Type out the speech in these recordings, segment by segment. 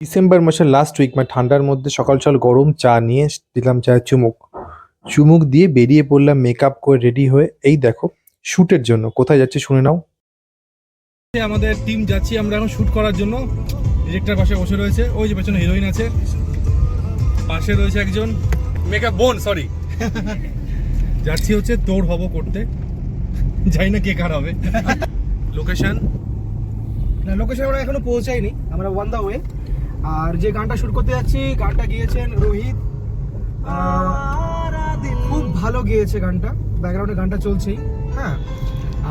December মাসের last week মানে ঠান্ডার মধ্যে সকাল সকাল গরম চা নিয়ে দিলাম চায়ের চুমুক। চুমুক দিয়ে বেরিয়ে পড়লাম মেকআপ করে রেডি হয়ে। এই দেখো শ্যুটের জন্য কোথায় যাচ্ছি শুনে নাও। আমাদের টিম যাচ্ছি আমরা এখন শ্যুট করার জন্য। ডিরেক্টর পাশে বসে রয়েছে, ওই যে পেছনে হিরোইন আছে, পাশে রয়েছে একজন মেকআপ বোন, সরি। যাচ্ছি হচ্ছে তোর হব করতে, যাই না কে কার হবে। লোকেশন না, লোকেশন আমরা এখনো পৌঁছাইনি, আমরা ওয়ান দা ওয়ে। আর যে গানটা শুট করতে যাচ্ছি গানটা গিয়েছেন রোহিত, খুব ভালো গিয়েছে গানটা, ব্যাকগ্রাউন্ডে গানটা চলছেই। হ্যাঁ,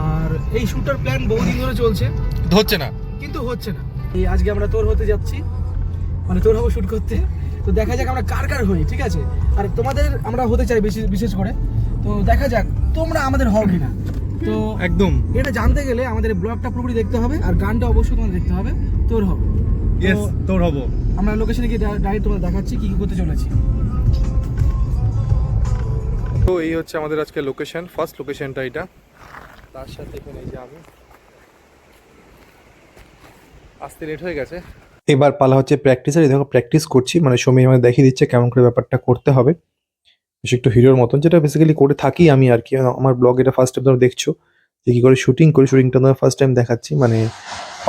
আর এই শ্যুটার প্ল্যান বহুদিন ধরে চলছে, হচ্ছে না কিন্তু হচ্ছে না। এই আজকে আমরা তোর হতে যাচ্ছি, মানে তোর হবো শ্যুট করতে। তো দেখা যাক আমরা কার কার হই, ঠিক আছে? আর তোমাদের আমরা হতে চাই বিশেষ করে, তো দেখা যাক তোমরা আমাদের হও কিনা। তো একদম এটা জানতে গেলে আমাদের ব্লগটা পুরোপুরি দেখতে হবে, আর গানটা অবশ্যই তোমাদের দেখতে হবে, তোর হবে। ইয়েস, তোর হব। আমরা লোকেশনে গিয়ে ডাইরেক্ট তোমাদের দেখাচ্ছি কি কি করতে চলেছি। তো এই হচ্ছে আমাদের আজকে লোকেশন, ফার্স্ট লোকেশনটা এটা। তার সাথে এখানে যে আমি আসতে লেট হয়ে গেছে। এবার পালা হচ্ছে প্র্যাকটিসের। এই দেখো প্র্যাকটিস করছি, মানে সময় আমাদের দেখিয়ে দিচ্ছে কেমন করে ব্যাপারটা করতে হবে, বেশ একটু হিরোর মতন, যেটা বেসিক্যালি করে থাকি আমি আর কি। আমার ব্লগ এটা ফার্স্ট টাইম তোমরা দেখছো যে কী করে শুটিং করি, শুটিংটা তোমার ফার্স্ট টাইম দেখাচ্ছি। মানে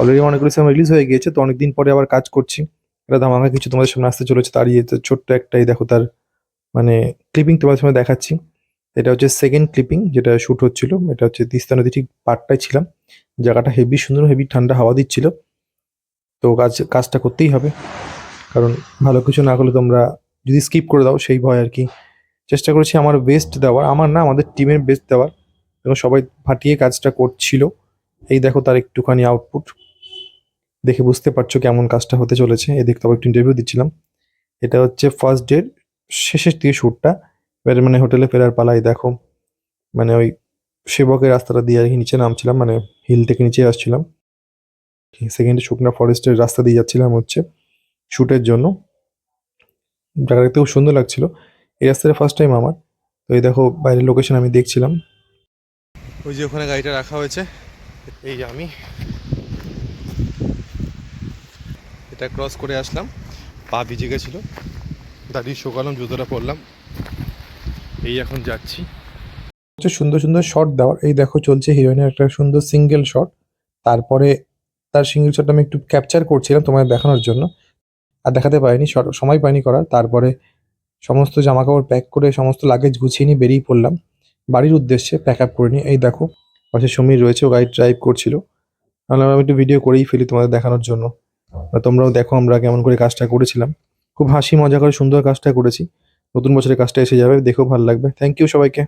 অলরেডি অনেকগুলো সিনেমা রিলিজ হয়ে গিয়েছে, তো অনেকদিন পরে আবার কাজ করছি। এটা ধামাকা কিছু তোমাদের সামনে আসতে চলেছে, তারই ছোট্ট একটাই দেখো তার মানে ক্লিপিং তোমাদের সামনে দেখাচ্ছি। এটা হচ্ছে সেকেন্ড ক্লিপিং যেটা শ্যুট হচ্ছিল। এটা হচ্ছে তিস্তা নদী ঠিক পাড়টায় ছিলাম, জায়গাটা হেভি সুন্দর, হেভি ঠান্ডা হাওয়া দিচ্ছিল। তো কাজটা করতেই হবে, কারণ ভালো কিছু না করলে তোমরা যদি স্কিপ করে দাও সেই ভয় আর কি। চেষ্টা করেছি আমার বেস্ট দেওয়ার, আমার না আমাদের টিমের বেস্ট দেওয়ার, এবং সবাই ফাটিয়ে কাজটা করছিল। এই দেখো তার একটুখানি আউটপুট দেখে বুঝতে পারছো কেমন কাজটা হতে চলেছে। এই দেখতে একটু ইন্টারভিউ দিচ্ছিলাম। এটা হচ্ছে ফার্স্ট ডের শেষের দিকে শ্যুটটা, এবারে মানে হোটেলে ফেরার পালাই। দেখো মানে ওই সেবকের রাস্তাটা দিয়ে আর কি নিচে নামছিলাম, মানে হিল থেকে নিচে আসছিলাম। সেকেন্ডে শুকনা ফরেস্টের রাস্তা দিয়ে যাচ্ছিলাম হচ্ছে শ্যুটের জন্য। জায়গাটা দেখতে খুব সুন্দর লাগছিল। এই রাস্তাটা ফার্স্ট টাইম আমার। তো এই দেখো বাইরের লোকেশন আমি দেখছিলাম। ওই যে ওখানে গাড়িটা রাখা হয়েছে, এই যে আমি এটা ক্রস করে আসলাম, পা ভিজে গেছিলো, দাঁড়িয়ে শোকালাম, জুতোটা পরলাম, এই এখন যাচ্ছি। হচ্ছে সুন্দর সুন্দর শট দেওয়ার। এই দেখো চলছে হিরোইনের একটা সুন্দর সিঙ্গেল শট, তারপরে তার সিঙ্গেল শটটা আমি একটু ক্যাপচার করছিলাম তোমাদের দেখানোর জন্য, আর দেখাতে পারিনি, সময় পাইনি করার। তারপরে সমস্ত জামাকাপড় প্যাক করে সমস্ত লাগেজ গুছিয়ে নিয়ে বেরিয়ে পড়লাম বাড়ির উদ্দেশ্যে, প্যাক আপ করে নিয়ে। এই দেখো পাশে সমীর রয়েছে, ও গাড়ি ড্রাইভ করছিল। তাহলে আমি একটু ভিডিও করেই ফেলি তোমাদের দেখানোর জন্য, তোমরাও দেখো আমরা কেমন করে কাজটা করেছিলাম। খুব হাসি মজা করে সুন্দর কাজটা করেছি। নতুন বছরের কাজটা এসে যাবে, দেখেও ভালো লাগবে। থ্যাংক ইউ সবাইকে।